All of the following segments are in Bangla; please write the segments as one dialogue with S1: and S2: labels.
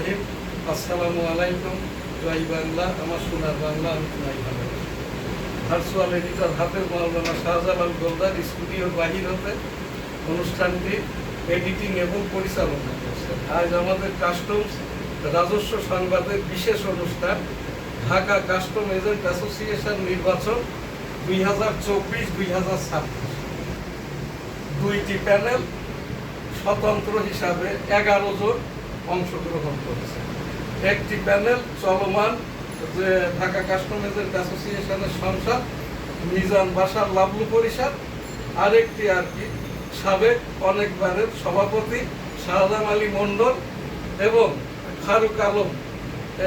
S1: রহিম। আসসালামু আলাইকুম। জয় বাংলা, আমার সোনার বাংলা, আমি তোমায় ভালোবাসি। ভার্চুয়াল এডিটর হাফেজ মাওলানা শাহজালাল গোলদার স্টুডিওর বাহির হতে অনুষ্ঠানটি এডিটিং এবং পরিচালনা করছে। আজ আমাদের কাস্টমস রাজস্ব সংবাদের বিশেষ অনুষ্ঠান ঢাকা কাস্টম এজেন্ট অ্যাসোসিয়েশন নির্বাচন 2024-2026। দুইটি প্যানেল স্বতন্ত্র হিসাবে 11 জন অংশগ্রহণ করেছে। একটি প্যানেল চলমান যে ঢাকা কাস্টম এজেন্ট অ্যাসোসিয়েশনের সংসদ মিজান বাশার লাবলু পরিষদ, আরেকটি সাবেক অনেকবারের সভাপতি শাহজাহান আলী মণ্ডল এবং ফারুক আলম,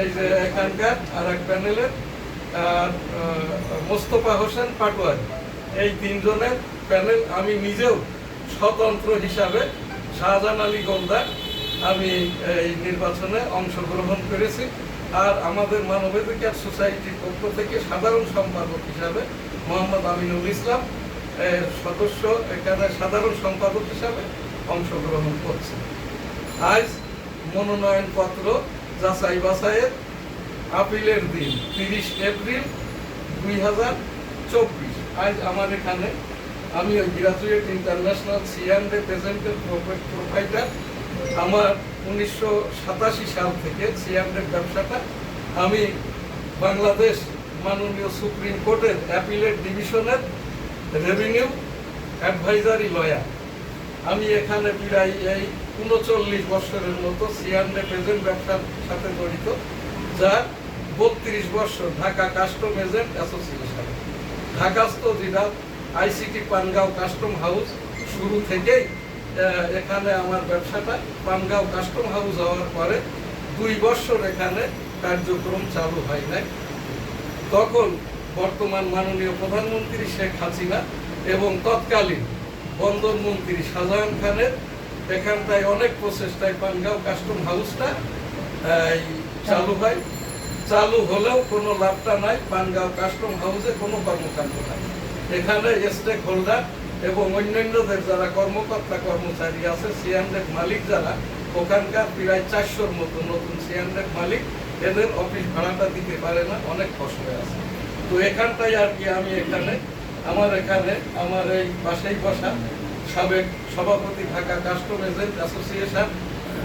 S1: এই যে এখানকার আর এক প্যানেলের মোস্তফা হোসেন পাটোয়ারি। এই তিনজনের প্যানেল। আমি নিজেও স্বতন্ত্র হিসাবে শাহজাহান আলী গোলদার, আমি এই নির্বাচনে অংশগ্রহণ করেছি। আর আমাদের মানবাধিকার সোসাইটির পক্ষ থেকে সাধারণ সম্পাদক হিসাবে মোহাম্মদ আমিনুল ইসলাম সদস্য এখানে সাধারণ সম্পাদক হিসাবে অংশগ্রহণ করছে। আজ মনোনয়নপত্র যাচাই বাছাইয়ের আপিলের দিন 30 এপ্রিল 2024। আজ আমার এখানে আমি ওই গ্রাজুয়েট ইন্টারন্যাশনাল C&A প্রেজেন্টের প্রোভাইডার। আমার 1987 সাল থেকে C&A ব্যবসাটা আমি বাংলাদেশ মাননীয় সুপ্রিম কোর্টের অ্যাপিলেট ডিভিশনের রেভিনিউ অ্যাডভাইজারি লয়ার। আমি এখানে প্রায় এই 39 বছরের মতো C&A প্রেজেন্ট ব্যবসার সাথে জড়িত, যার 32 বছর ঢাকা কাস্টম এজেন্ট অ্যাসোসিয়েশন। ঢাকাস্থ জেলা ICT পানগাঁও কাস্টম হাউস শুরু থেকেই এখানে আমার ব্যবসাটা পানগাঁও কাস্টম হাউস হওয়ার পরে 2 বছর এখানে কার্যক্রম চালু হয় নাই। তখন বর্তমান মাননীয় প্রধানমন্ত্রী শেখ হাসিনা এবং তৎকালীন বন্দর মন্ত্রী শাহজাহান খানের এখানটায় অনেক প্রচেষ্টায় পানগাঁও কাস্টম হাউসটা চালু হয়। চালু হলেও কোনো লাভটা নাই। পানগাঁও কাস্টম হাউসে কোনো কর্মকাণ্ড নাই। এখানে স্টেক হোল্ডার এবং অন্যান্যদের যারা কর্মকর্তা কর্মচারী আছে, C&A মালিক যারা, ওখানকার প্রায় 400-র মতো নতুন C&A মালিক, এদের অফিস ভাড়াটা দিতে পারে না, অনেক কষ্টে আছে। তো এখানটাই আমি এখানে আমার এই পাশেই বসা সাবেক সভাপতি ঢাকা কাস্টম এজেন্ট অ্যাসোসিয়েশন,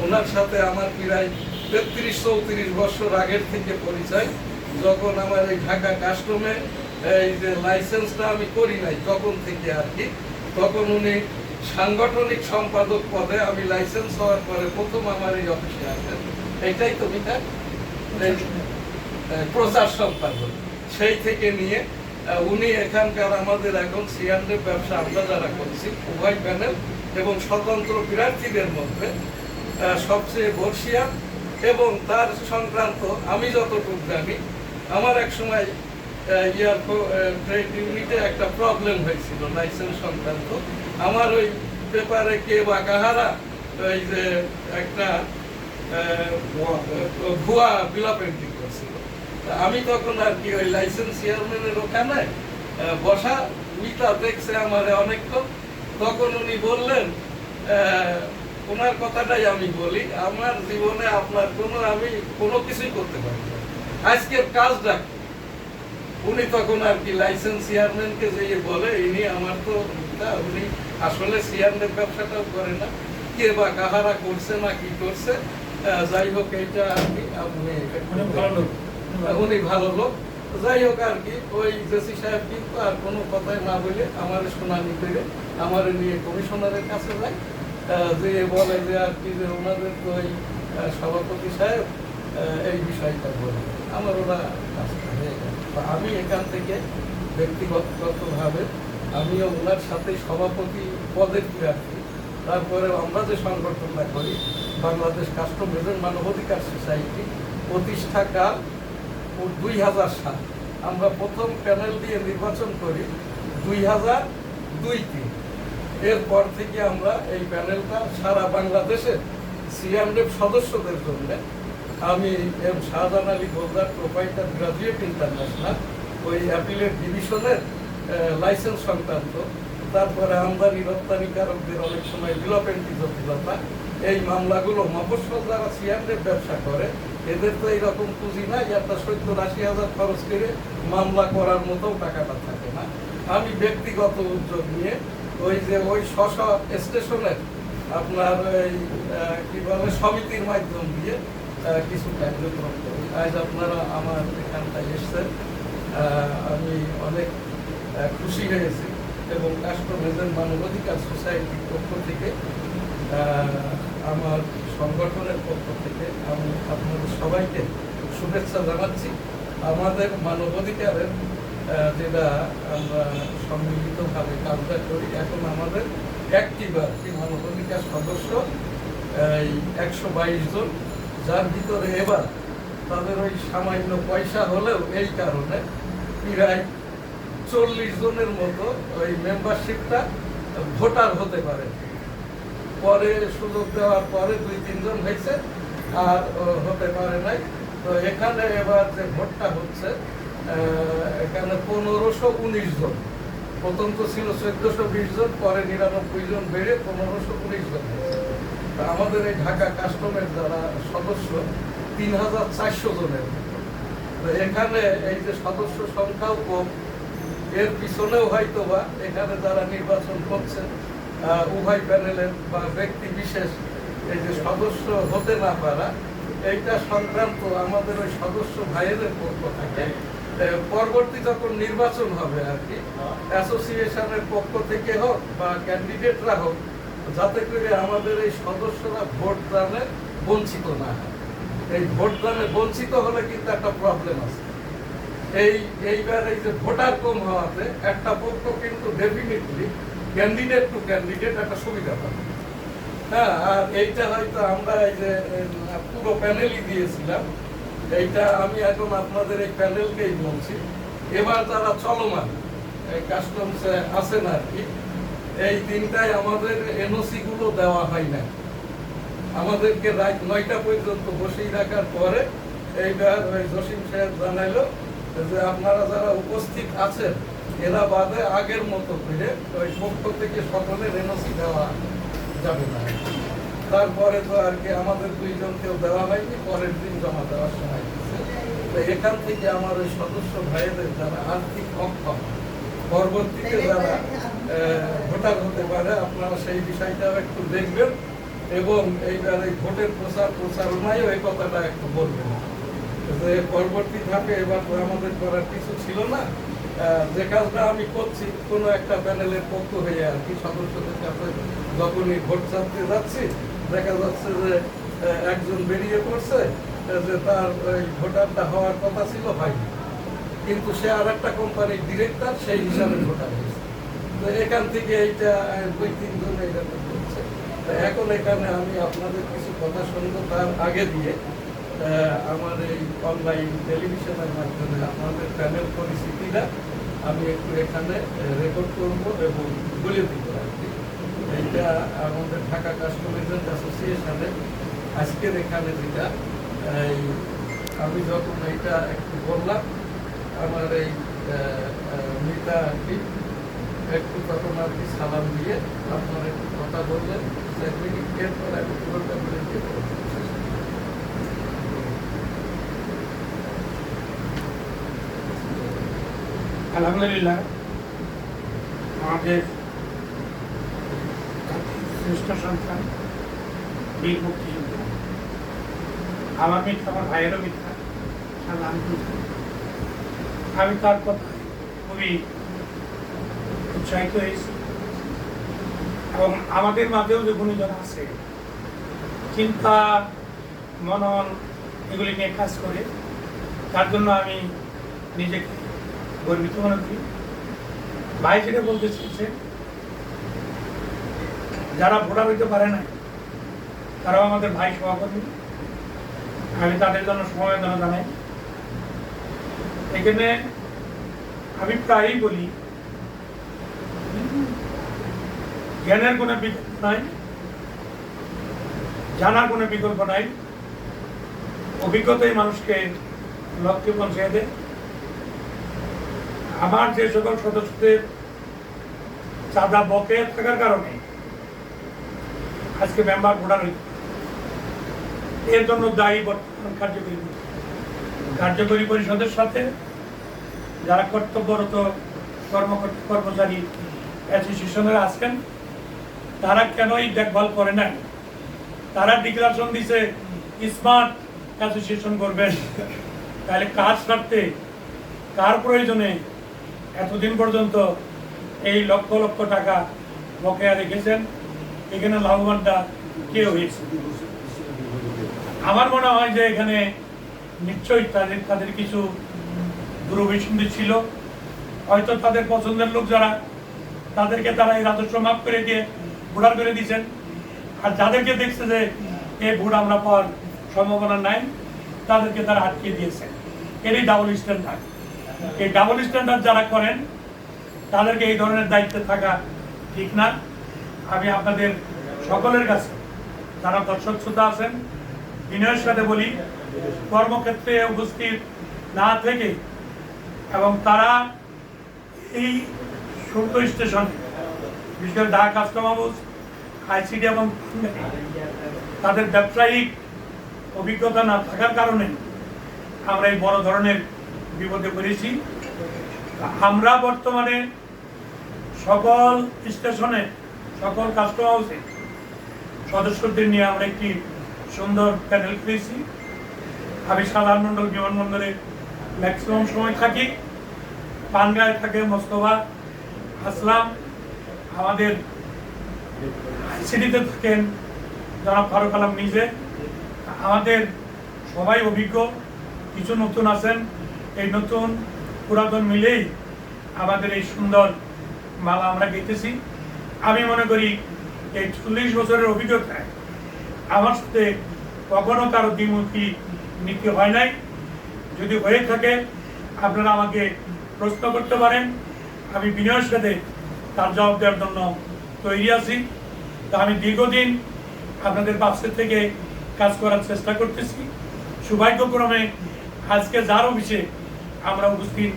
S1: ওনার সাথে আমার প্রায় 33-34 বছর আগের থেকে পরিচয়। যখন আমার এই ঢাকা কাস্টমে এই যে লাইসেন্সটা আমি করি নাই তখন থেকে তখন উনি সাংগঠনিক সম্পাদক পদে, আমি লাইসেন্স হওয়ার পরে প্রথম আমার এই অফিসে আসেন। এইটাই তো মিটার প্রচার সম্পাদক। সেই থেকে নিয়ে উনি এখানকার আমাদের এখন C&A ব্যবসা আমরা যারা করছি উভয় প্যানেল এবং স্বতন্ত্র প্রার্থীদের মধ্যে সবচেয়ে বর্ষিয়ান। এবং তার সংক্রান্ত আমি যতটুকু জানি, আমার এক সময় ট্রেড ইউনিটে একটা প্রবলেম হয়েছিল লাইসেন্স সংক্রান্ত। আমার ওই পেপারে কে বা কাহারা ওই যে একটা ভুয়া বিল অফ এন্ট্রি করছিল। আমি তখন ওই লাইসেন্স চেয়ারম্যানের ওখানে বসা, উইটা দেখছে আমারে অনেকক্ষণ। তখন উনি বললেন, ওনার কথাটাই আমি বলি, আমার জীবনে আপনার আমি কোনো কিছুই করতে পারি না, আজকের কাজটা। উনি তখন লাইসেন্স চেয়ারম্যানকে যে বলে, ইনি আমার তো উনি আসলে C&A ব্যবসাটাও করে না, কে বা কাহারা করছে না কি করছে, যাই হোক এইটা উনি ভালো লোক। যাই হোক ওই জেসি সাহেব কিন্তু আর কোনো কথাই না বলে আমার শুনানি করে আমার নিয়ে কমিশনারের কাছে যায়, যে বলে যে যে ওনাদের তো ওই সভাপতি সাহেব এই বিষয়টা বলে। আমার ওরা কাজটা হয়ে গেল। আমি এখান থেকে ব্যক্তিগতভাবে আমিও ওনার সাথে সভাপতি পদের প্রার্থী। তারপরে আমরা যে সংগঠনটা করি বাংলাদেশ কাস্টম এজেন্ট মানবাধিকার সোসাইটি, প্রতিষ্ঠাকাল 2000 সাল। আমরা প্রথম প্যানেল দিয়ে নির্বাচন করি 2002-03। এরপর থেকে আমরা এই প্যানেলটা সারা বাংলাদেশের C&A সদস্যদের জন্য আমি Shahjahan Ali Goldar provider graduate international ওই অ্যাপিলেট ডিভিশনের লাইসেন্স সংক্রান্ত, তারপরে আমদানি রপ্তানিকারকদের অনেক সময় বিল অফ এন্ট্রি জটিলতা, এই মামলাগুলো মফস্বল যারা সিয়ান্ডের ব্যবসা করে এদের তো এইরকম পুঁজি নাই, একটা 70-80 হাজার খরচ করে মামলা করার মতো টাকাটা থাকে না। আমি ব্যক্তিগত উদ্যোগ নিয়ে ওই স্টেশনের আপনার এই কি বলে সমিতির মাধ্যম দিয়ে কিছু কার্যক্রম করি। আজ আপনারা আমার এখানটায় এসছেন, আমি অনেক খুশি হয়েছি এবং কাস্টমার মানবাধিকার সোসাইটির পক্ষ থেকে আমার সংগঠনের পক্ষ থেকে আমি আপনাদের সবাইকে শুভেচ্ছা জানাচ্ছি। আমাদের মানবাধিকারের যেটা আমরা সম্মিলিতভাবে কাজটা করি, এখন আমাদের অ্যাক্টিভ আর কি মানবাধিকার সদস্য এই 122 জন, যার ভিতরে এবার তাদের ওই সামান্য পয়সা হলেও এই কারণে প্রায় 40 জনের মতো ওই মেম্বারশিপটা ভোটার হতে পারে। পরে সুযোগ দেওয়ার পরে 2-3 জন হয়েছে আর হতে পারে নাই। তো এখানে এবার যে ভোটটা হচ্ছে এখানে 1519 জন, প্রথম তো ছিল 1420 জন, পরে 99 জন বেড়ে 1519 জন হয়েছে। আমাদের এই ঢাকা কাস্টমের যারা সদস্য 3400 জনের মতো। তো এখানে এই যে সদস্য সংখ্যাও কম, এর পিছনেও হয়তো বা এখানে যারা নির্বাচন করছেন উভয় প্যানেলের বা ব্যক্তি বিশেষ এই যে সদস্য হতে না পারা, এইটা সংক্রান্ত আমাদের ওই সদস্য ভাইয়েদের পক্ষ থেকে পরবর্তী যখন নির্বাচন হবে আর কি অ্যাসোসিয়েশনের পক্ষ থেকে হোক বা ক্যান্ডিডেটরা হোক, যাতে করে আমাদের এই সদস্যরা ভোটদানে বঞ্চিত না হয়। এই ভোটদানে বঞ্চিত হলে কিন্তু একটা প্রবলেম আছে। এইবার এই যে ভোটার কম হওয়াতে একটা পক্ষ কিন্তু ডেফিনেটলি ক্যান্ডিডেট টু ক্যান্ডিডেট একটা সুবিধা পাবে। হ্যাঁ, আর এইটা হয়তো আমরা এই যে পুরো প্যানেলই দিয়েছিলাম, এইটা আমি এখন আপনাদের এই প্যানেলকেই বলছি। এবার যারা চলমান কাস্টমসে আছেন আর কি, এই দিনটায় আমাদের এনওসি গুলো দেওয়া হয় না। আমাদেরকে রাত 9টা পর্যন্ত বসেই রাখার পরে এইবার ওই জসিম সাহেব জানাইলো যে আপনারা যারা উপস্থিত আছেন এরা বাদে আগের মতো করে ওই পক্ষ থেকে সকলের এনওসি দেওয়া যাবে না। তারপরে তো আর কি আমাদের 2 জনকেও দেওয়া হয়নি, পরের দিন জমা দেওয়ার সময় দিচ্ছে। তো এখান থেকে আমার ওই সদস্য ভাইদের যারা আর্থিক অক্ষম, পরবর্তীতে যারা ভোটার হতে পারে, আপনারা সেই বিষয়টাও একটু দেখবেন এবং এইবার এই ভোটের প্রচারণায়ও এই কথাটা একটু বলবেন যে পরবর্তী ধাপে এবার তো আমাদের করার কিছু ছিল না, যে কাজটা আমি করছি কোনো একটা প্যানেলের পক্ষ হয়ে আর কি সদস্যদের কাছে যখনই ভোট চাইতে যাচ্ছি, দেখা যাচ্ছে যে একজন বেরিয়ে পড়ছে যে তার ওই ভোটারটা হওয়ার কথা ছিল হয়নি, কিন্তু সে আর একটা কোম্পানির ডিরেক্টর, সেই হিসাবে ভোটার হয়েছে। তো এখান থেকে এইটা 2-3 জন এইটা করছে। এখন এখানে আমি আপনাদের কিছু কথা শুনবো, তার আগে দিয়ে আমার এই অনলাইন টেলিভিশনের মাধ্যমে আমাদের প্যানেল পরিস্থিতিটা আমি একটু এখানে রেকর্ড করবো এবং বলে দিব আর কি। এইটা আমাদের ঢাকা কাস্টমার অ্যাসোসিয়েশনের আজকের এখানে যেটা এই আমি যখন এইটা একটু বললাম, আমার এই মিতা আর কি একটু তখন আর কি সালাম দিয়ে আপনার একটু কথা বললেন, 1 মিনিট এরপর আমি পুরোটা বলে দিয়ে
S2: আলহামদুলিল্লাহ, আমাদের শ্রেষ্ঠ সন্তান বীর মুক্তিযোদ্ধা, আমার মিথ্যা, আমার ভাইয়েরও মিথ্যা, আমি তার কথায় খুবই উৎসাহিত হয়েছি এবং আমাদের মাঝেও যে গুণীজন আছে চিন্তা মনন এগুলি নিয়ে কাজ করে, তার জন্য আমি নিজেকে গর্বিত মনে করি। ভাই যেটা বলতে চেয়েছে, যারা ভোটার হইতে পারে না তারাও আমাদের ভাই সহকর্মী, আমি তাদের জন্য সমবেদনা জানাই। এখানে আমি প্রায়ই বলি, জ্ঞানের কোনো বিকল্প নাই, জানার কোনো বিকল্প নাই, অভিজ্ঞতাই মানুষকে লক্ষ্যে পৌঁছে দেয়। আমার যে সকল সদস্যদের চাঁদা বকেয়া থাকার কারণে আজকে মেম্বার ভোটার হইতে পারে, এর জন্য দায়ী বর্তমান কার্যকরী পরিষদের সাথে যারা কর্তব্যরত কর্মচারী অ্যাসোসিয়েশনের আছেন, তারা কেনই দেখভাল করে না। তারা ডিক্লারেশন দিছে স্মার্ট অ্যাসোসিয়েশন করবেন, তাহলে কার স্বার্থে, কার প্রয়োজনে এতদিন পর্যন্ত এই লক্ষ লক্ষ টাকা বকেয়া রেখেছেন? এখানে লাভবানটা কে হয়েছে? আমার মনে হয় যে এখানে নিশ্চয়ই তাদের কিছু দুরভিসন্ধি ছিল। হয়তো তাদের পছন্দের লোক যারা, তাদেরকে তারা এই রাজস্ব মাফ করে দিয়ে ভোটার করে দিয়েছেন, আর যাদেরকে দেখছে যে এই ভোট আমরা পাওয়ার সম্ভাবনা নাই, তাদেরকে তারা আটকে দিয়েছে। এরই ডাবল স্ট্যান্ডার্ড। এই ডাবল স্ট্যান্ডার্ড যারা করেন তাদেরকে এই ধরনের দায়িত্বে থাকা ঠিক না। আমি আপনাদের সকলের কাছে, যারা দর্শক শ্রোতা আছেন, বিনয়ের সাথে বলি, কর্মক্ষেত্রে উপস্থিত না থেকে এবং তারা এই শুল্ক স্টেশন, বিশেষ করে ঢাকা কাস্টম হাউস, আইসিডি এবং তাদের ব্যবসায়িক অভিজ্ঞতা না থাকার কারণে আমরা এই বড় ধরনের বিপদে পড়েছি। আমরা বর্তমানে সকল স্টেশনে, সকল কাস্টম হাউসে সদস্যদের নিয়ে আমরা একটি সুন্দর প্যানেল করেছি। আমি সাধারণ মন্ডল বিমানবন্দরে ম্যাক্সিমাম সময় থাকি। পানগায় থাকে মোস্তফা আসলাম, আমাদের আইসিডিতে থাকেন জনাব ফারুক আলম নিজে। আমাদের সবাই অভিজ্ঞ, কিছু নতুন আছেন। এই নতুন পুরাতন মিলেই আমাদের এই সুন্দর মালা আমরা গেতেছি। আমি মনে করি এই 40 বছরের অভিজ্ঞতায় আমার সাথে কখনো কারো দ্বিমুখী নীতি হয় নাই। যদি হয়ে থাকে আপনারা আমাকে প্রশ্ন করতে পারেন, আমি বিনয়ের সাথে তার জবাব দেওয়ার জন্য তৈরি আছি। তা আমি দীর্ঘদিন আপনাদের পাশে থেকে কাজ করার চেষ্টা করতেছি। সৌভাগ্যক্রমে আজকে যার অফিসে আমরা উপস্থিত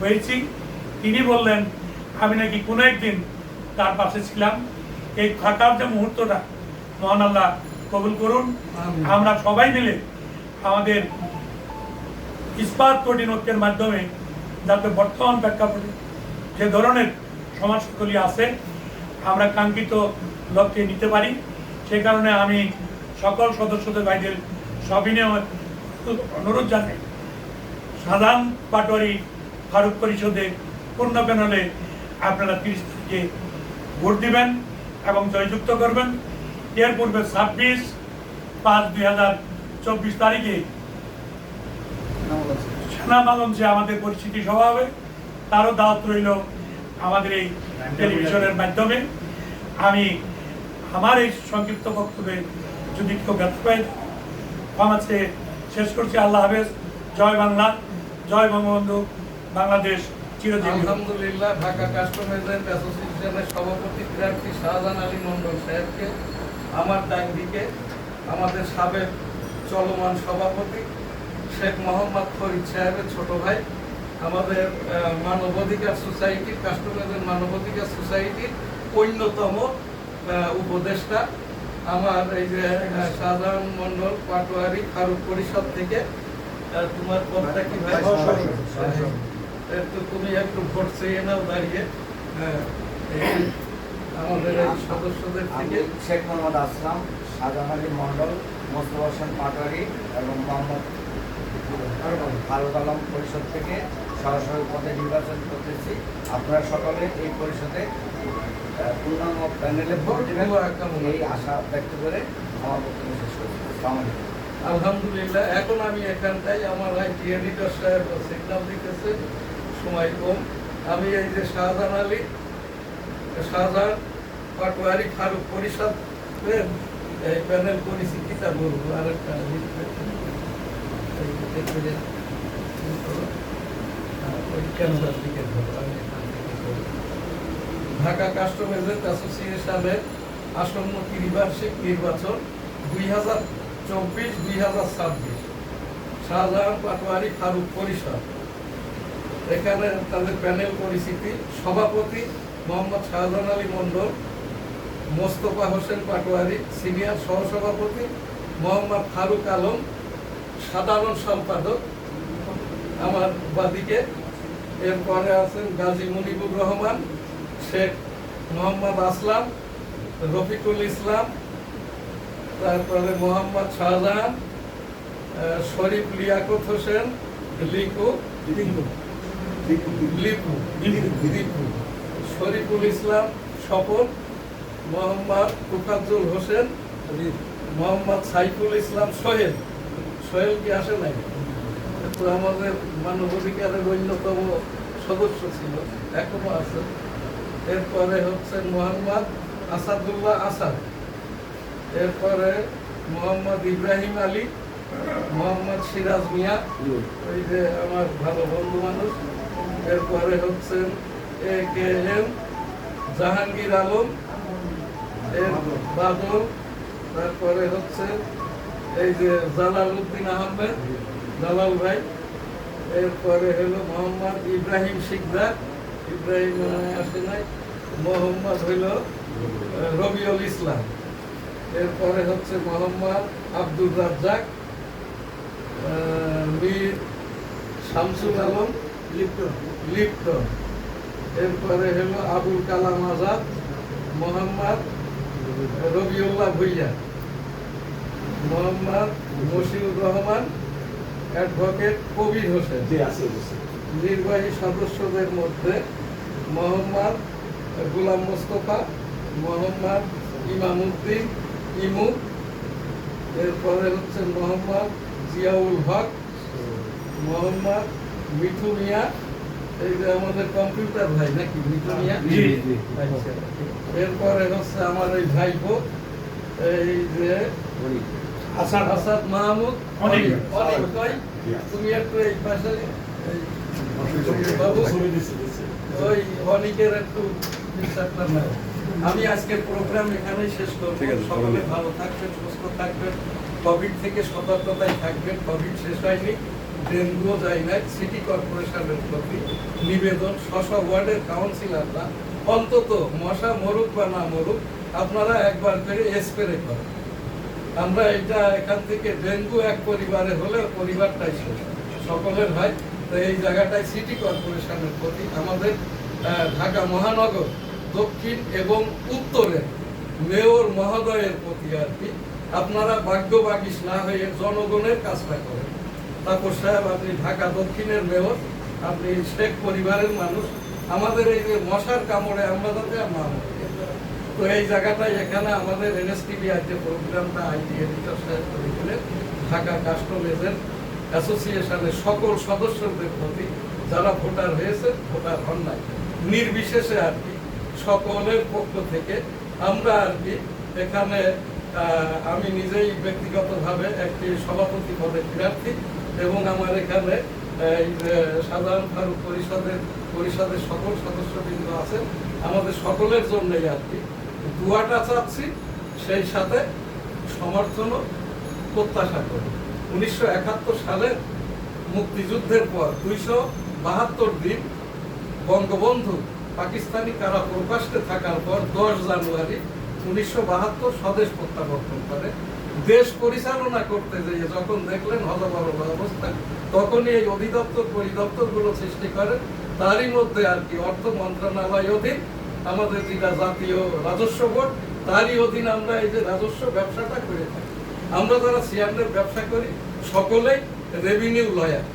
S2: হয়েছি, তিনি বললেন আমি নাকি কোনো একদিন তার পাশে ছিলাম। এই থাকার যে মুহূর্তটা মহান আল্লাহ কবুল করুন। আমরা সবাই মিলে আমাদের ইস্পাত কর্তৃপক্ষের মাধ্যমে যাতে বর্তমান প্রেক্ষাপটে যে ধরনের সমাজগুলি আছে আমরা কাঙ্ক্ষিত লক্ষ্যে নিতে পারি, সে কারণে আমি সকল সদস্যদের ভাইদের সবিনয় অনুরোধ জানাই, সাধারণ পাটোয়ারি ফারুক পরিষদে পূর্ণ প্যানেলে আপনারা 30 তারিখে ভোট দিবেন এবং জয়যুক্ত করবেন। এর পূর্বে 26/5/2024 তারিখে সেনাবাগঞ্জে আমাদের পরিচিতি সভা হবে, তারও দাওয়াত রইল আমাদের এই টেলিভিশনের মাধ্যমে। আমি আমার এই সংক্ষিপ্ত বক্তব্যে যদি কেউ ব্যর্থ পাই, ক্ষমা চেয়ে শেষ করছি। আল্লাহ হাফেজ। জয় বাংলা, জয় বঙ্গবন্ধু, বাংলাদেশ চিরজীবী।
S1: আলহামদুলিল্লাহ, ঢাকা কাস্টম এজেন্ট অ্যাসোসিয়েশনের সভাপতি প্রার্থী শাহজাহান আলী মন্ডল সাহেবকে আমার ডাক দিকে আমাদের সাবেক চলমান সভাপতি শেখ মোহাম্মদ ফরিদ সাহেবের ছোট ভাই, আমাদের মানবাধিকার সোসাইটির, কাস্টম এজেন্ট মানবাধিকার সোসাইটির অন্যতম উপদেষ্টা, আমার এই যে শাহজাহান মন্ডল পাটোয়ারি ফারুক পরিষদ থেকে, তোমার পদটা কি ভাই? তো তুমি একটু ভোট চেয়ে নাও দাঁড়িয়ে। আমাদের এই সদস্যদের থেকে
S3: শেখ মোহাম্মদ আসলাম, শাহজাহান আলী মন্ডল, মোস্তফা হোসেন পাটোয়ারি এবং মোহাম্মদ ফারুক আলম পরিষদ থেকে সরাসরি পদে নির্বাচন করতেছি। আপনারা সকলে এই পরিষদে পূর্ণাঙ্গ প্যানেলে ভোট দেবেন, এই আশা ব্যক্ত করে আমার বক্তব্য শেষ করছি। আসসালামু আলাইকুম।
S1: আলহামদুলিল্লাহ, এখন আমি এখানটাই, আমার আইটি এডিটর সাহেব সিগন্যাল দিতেছে, সময় কম। আমি এই যে শাহজাহান পাটোয়ারি ফারুক পরিষদ এই প্যানেল করেছি, কিতা বলবো, আরেকটা ঢাকা কাস্টম এজেন্ট অ্যাসোসিয়েশনের আসন্ন ত্রিবার্ষিক নির্বাচন 2024-2026 শাহজাহান পাটোয়ারি ফারুক পরিষদ। এখানে তাদের প্যানেল পরিচিতি: সভাপতি মোহাম্মদ শাহজাহান আলী মন্ডল, মোস্তফা হোসেন পাটোয়ারি সিনিয়র সহসভাপতি, মোহাম্মদ ফারুক আলম সাধারণ সম্পাদক আমার বাদিকে। এরপরে আছেন গাজী মুনিবুর রহমান, শেখ মোহাম্মদ আসলাম, রফিকুল ইসলাম, তারপরে মোহাম্মদ শাহজাহান, শরীফ লিয়াকত হোসেন, লিপু, শরীফুল ইসলাম স্বপন, মোহাম্মদ তুফাজ্জল হোসেন, মোহাম্মদ সাইফুল ইসলাম সোহেল। সোহেল কি আসে নাই? তো আমাদের মানবাধিকারের অন্যতম সদস্য ছিল, এখনো আছে। এরপরে হচ্ছে মোহাম্মদ আসাদুল্লাহ আসাদ, এরপরে মোহাম্মদ ইব্রাহিম আলী, মোহাম্মদ সিরাজ মিয়া, ওই যে আমার ভালো বন্ধু মানুষ। এরপরে হচ্ছেন AKM জাহাঙ্গীর আলম, এর বাদল। তারপরে হচ্ছে এই যে জালাল উদ্দিন আহমেদ, জালাল ভাই। এরপরে হলো মোহাম্মদ ইব্রাহিম শিকদার, ইব্রাহিম মনে হয় আসে নাই। মোহাম্মদ হইল রবিউল ইসলাম। এরপরে হচ্ছে মোহাম্মদ আব্দুর রাজ্জাক, মীর শামসুল আলম লিপ্টন। এরপরে হলো আবুল কালাম আজাদ, মোহাম্মদ রবিউল্লাহ ভুইয়া, মোহাম্মদ মশিউর রহমান, অ্যাডভোকেট কবির হোসেন। নির্বাহী সদস্যদের মধ্যে মোহাম্মদ গোলাম মোস্তফা, মোহাম্মদ ইমামউদ্দিন ইমু, এরপরে হচ্ছে মোহাম্মদ জিয়াউল হক, মোহাম্মদ মিঠু মিয়া, এই যে আমাদের কম্পিউটার ভাই নাকি মিঠু মিয়া। আচ্ছা। এরপরে হচ্ছে আমার এই ভাইপো, এই যে আসাদ মাহমুদ। তুমি একটু এই পাশে বাবু, ওই অনিকের একটু বিশ্বাসটা নাও। আমি আজকের প্রোগ্রাম এখানেই শেষ করব। সকলে ভালো থাকবেন, সুস্থ থাকবেন, কোভিড থেকে সতর্কতায় থাকবেন। কোভিড শেষ হয়নি, ডেঙ্গুও যায় নাই। সিটি কর্পোরেশনের প্রতি নিবেদন, স্ব ওয়ার্ডের কাউন্সিলররা অন্তত মশা মরুক বা না মরুক, আপনারা একবার করে স্প্রে করেন। আমরা এটা এখান থেকে ডেঙ্গু এক পরিবারে হলে পরিবারটাই শেষ, সকলের হয়। তো এই জায়গাটায় সিটি কর্পোরেশনের প্রতি আমাদের ঢাকা মহানগর দক্ষিণ এবং উত্তরের মেয়র মহোদয়ের প্রতি আর কি, আপনারা ভাগ্যবাগীশ না হয়ে জনগণের কাজটা করেন। তারপর সাহেব, আপনি ঢাকা দক্ষিণের মেয়র, আপনি শেখ পরিবারের মানুষ, আমাদের এই যে মশার কামড়ে আমরা যাতে না মরি। তো এই জায়গাটায় এখানে আমাদের NSTV আর যে প্রোগ্রামটা আইটি এডিটর সাহেব করেছিলেন, ঢাকা কাস্টম এজেন্ট অ্যাসোসিয়েশনের সকল সদস্যদের প্রতি, যারা ভোটার হয়েছে ভোটার হন নাই, নির্বিশেষে আর কি সকলের পক্ষ থেকে আমরা আর কি এখানে আমি নিজেই ব্যক্তিগতভাবে একটি সভাপতি পদে প্রার্থী, এবং আমার এখানে এই যে সাধারণ ফারুক পরিষদের সকল সদস্যবৃন্দ আছেন, আমাদের সকলের জন্যই আর কি দুয়াটা চাচ্ছি, সেই সাথে সমর্থনও প্রত্যাশা করি। 1971 সালের মুক্তিযুদ্ধের পর 272 দিন বঙ্গবন্ধু পাকিস্তানি কারা প্রকাশ্যে থাকার পর 10 জানুয়ারি 1972 স্বদেশ প্রত্যাবর্তন করে। দেশ পরিচালনা করতে যেয়ে যখন দেখলেন হতবরল অবস্থা, তখনই এই অধিদপ্তর পরিদপ্তরগুলো সৃষ্টি করেন। তারই মধ্যে আর কি অর্থ মন্ত্রণালয় অধীন আমাদের যেটা জাতীয় রাজস্ব বোর্ড, তারই অধীন আমরা এই যে রাজস্ব ব্যবসাটা করে থাকি। আমরা যারা সিয়ান্ডের ব্যবসা করি সকলেই রেভিনিউ লয়ার,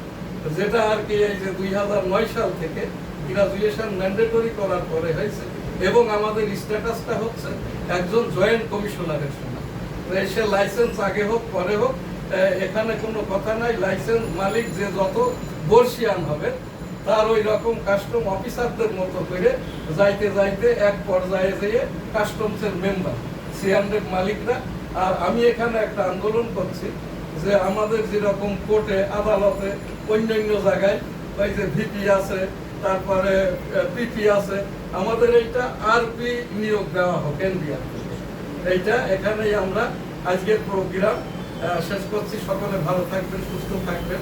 S1: যেটা আর কি এই যে 2009 সাল থেকে গ্রাজুয়েশন ম্যান্ডেটরি করার পরে হয়েছে, এবং আমাদের স্ট্যাটাসটা হচ্ছে একজন জয়েন্ট কমিশনারের সমান। সে লাইসেন্স আগে হোক পরে হোক, এখানে কোনো কথা নাই। লাইসেন্স মালিক যে যত বর্ষিয়ান হবে, তার ওই রকম কাস্টম অফিসারদের মতো করে যাইতে যাইতে এক পর্যায়ে যেয়ে কাস্টমসের মেম্বার সিয়ান্ডের মালিকরা। আর আমি এখানে একটা আন্দোলন করছি যে আমাদের যেরকম কোর্টে আদালতে অন্যান্য জায়গায় ওই যে ভিপি আছে, তারপরে পিপি আছে, আমাদের এইটা আরপি নিয়োগ দেওয়া হোক এনবিআর। এইটা এখানেই আমরা আজকের প্রোগ্রাম শেষ করছি। সকলে ভালো থাকবেন, সুস্থ থাকবেন,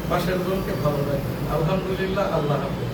S1: পাশের জনকে ভালো রাখবেন। আলহামদুলিল্লাহ, আল্লাহ হাফেজ।